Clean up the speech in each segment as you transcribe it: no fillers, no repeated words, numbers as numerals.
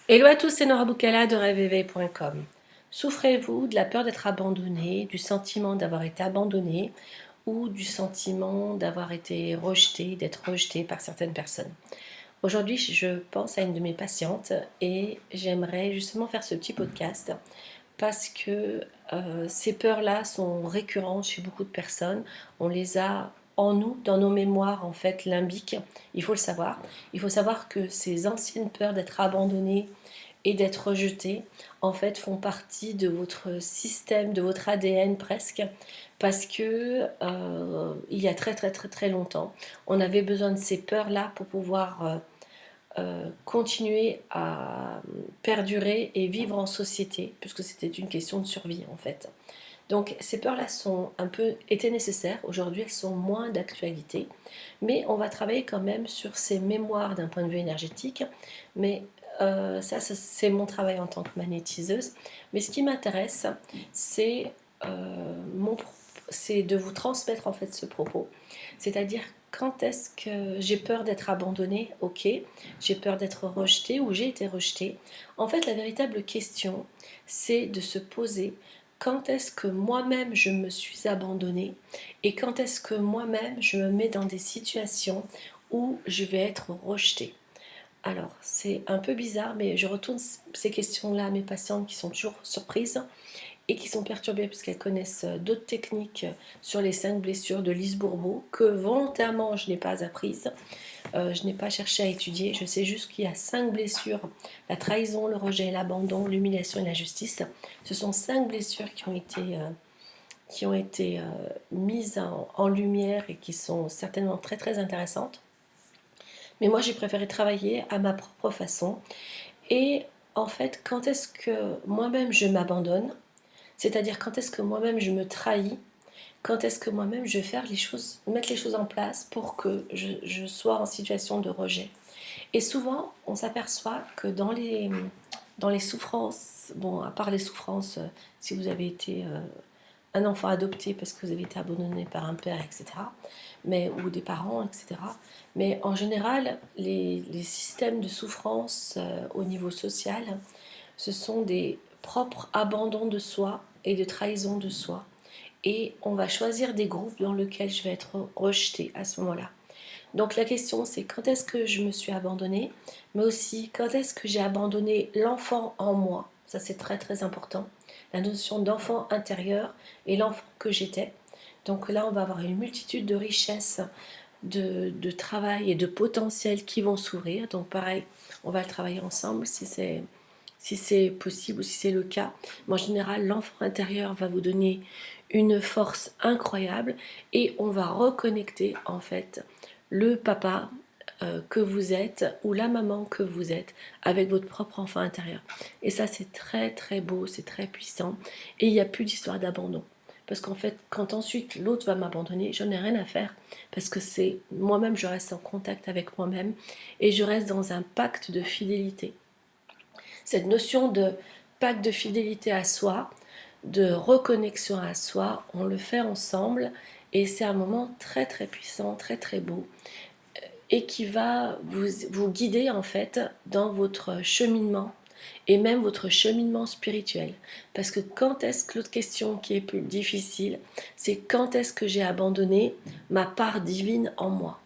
Hello à tous, c'est Nora Boukala de rêveéveil.com. Souffrez-vous de la peur d'être abandonné, du sentiment d'avoir été abandonné ou du sentiment d'avoir été rejeté, d'être rejeté par certaines personnes? Aujourd'hui, je pense à une de mes patientes et j'aimerais justement faire ce petit podcast parce que ces peurs-là sont récurrentes chez beaucoup de personnes. On les a en nous, dans nos mémoires en fait limbiques. Il faut le savoir. Il faut savoir que ces anciennes peurs d'être abandonné et d'être rejeté, en fait, font partie de votre système, de votre ADN presque, parce que il y a très très très très longtemps, on avait besoin de ces peurs-là pour pouvoir continuer à perdurer et vivre en société, puisque c'était une question de survie en fait. Donc ces peurs-là étaient nécessaires. Aujourd'hui, elles sont moins d'actualité, mais on va travailler quand même sur ces mémoires d'un point de vue énergétique. Mais ça, c'est mon travail en tant que magnétiseuse. Mais ce qui m'intéresse, c'est c'est de vous transmettre en fait ce propos. C'est-à-dire quand est-ce que j'ai peur d'être abandonnée, ok, j'ai peur d'être rejetée ou j'ai été rejetée. En fait, la véritable question, c'est de se poser quand est-ce que moi-même je me suis abandonnée et quand est-ce que moi-même je me mets dans des situations où je vais être rejetée. Alors, c'est un peu bizarre, mais je retourne ces questions-là à mes patientes qui sont toujours surprises et qui sont perturbées puisqu'elles connaissent d'autres techniques sur les 5 blessures de Lise Bourbeau que volontairement je n'ai pas apprises. Je n'ai pas cherché à étudier, je sais juste qu'il y a 5 blessures, la trahison, le rejet, l'abandon, l'humiliation et la justice. Ce sont 5 blessures qui ont été mises en lumière et qui sont certainement très très intéressantes. Mais moi j'ai préféré travailler à ma propre façon. Et en fait, quand est-ce que moi-même je m'abandonne, c'est-à-dire quand est-ce que moi-même je me trahis, quand est-ce que moi-même je vais faire les choses, mettre les choses en place pour que je sois en situation de rejet. Et souvent, on s'aperçoit que dans les souffrances, bon, à part les souffrances, si vous avez été un enfant adopté parce que vous avez été abandonné par un père, etc., ou des parents, etc., mais en général, les systèmes de souffrance au niveau social, ce sont des propres abandons de soi et de trahison de soi. Et on va choisir des groupes dans lesquels je vais être rejetée à ce moment-là. Donc la question c'est quand est-ce que je me suis abandonnée, mais aussi quand est-ce que j'ai abandonné l'enfant en moi. Ça c'est très très important. La notion d'enfant intérieur et l'enfant que j'étais. Donc là on va avoir une multitude de richesses, de travail et de potentiel qui vont s'ouvrir. Donc pareil, on va le travailler ensemble si c'est possible ou si c'est le cas. Mais en général, l'enfant intérieur va vous donner une force incroyable et on va reconnecter en fait le papa que vous êtes ou la maman que vous êtes avec votre propre enfant intérieur. Et ça, c'est très très beau, c'est très puissant et il n'y a plus d'histoire d'abandon. Parce qu'en fait, quand ensuite l'autre va m'abandonner, j'en ai rien à faire parce que c'est moi-même, je reste en contact avec moi-même et je reste dans un pacte de fidélité. Cette notion de pacte de fidélité à soi, de reconnexion à soi, on le fait ensemble et c'est un moment très très puissant, très très beau et qui va vous guider en fait dans votre cheminement et même votre cheminement spirituel. Parce que quand est-ce que l'autre question qui est plus difficile, c'est quand est-ce que j'ai abandonné ma part divine en moi.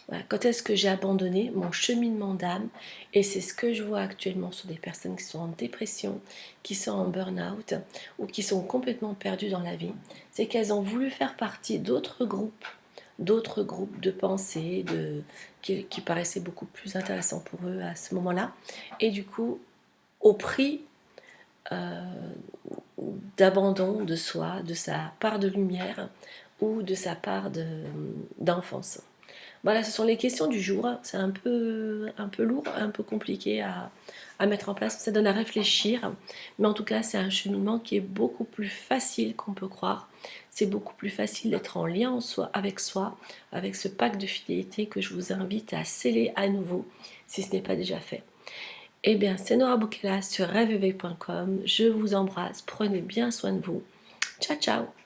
Voilà, quand est-ce que j'ai abandonné mon cheminement d'âme. Et c'est ce que je vois actuellement sur des personnes qui sont en dépression, qui sont en burn-out ou qui sont complètement perdues dans la vie. C'est qu'elles ont voulu faire partie d'autres groupes de pensée qui paraissaient beaucoup plus intéressants pour eux à ce moment-là. Et du coup, au prix euh, d'abandon de soi, de sa part de lumière ou de sa part d'enfance. Voilà, ce sont les questions du jour. C'est un peu lourd, un peu compliqué à mettre en place. Ça donne à réfléchir. Mais en tout cas, c'est un cheminement qui est beaucoup plus facile qu'on peut croire. C'est beaucoup plus facile d'être en lien avec soi, avec ce pacte de fidélité que je vous invite à sceller à nouveau, si ce n'est pas déjà fait. Eh bien, c'est Nora Boukela sur rêveéveil.com. Je vous embrasse. Prenez bien soin de vous. Ciao, ciao!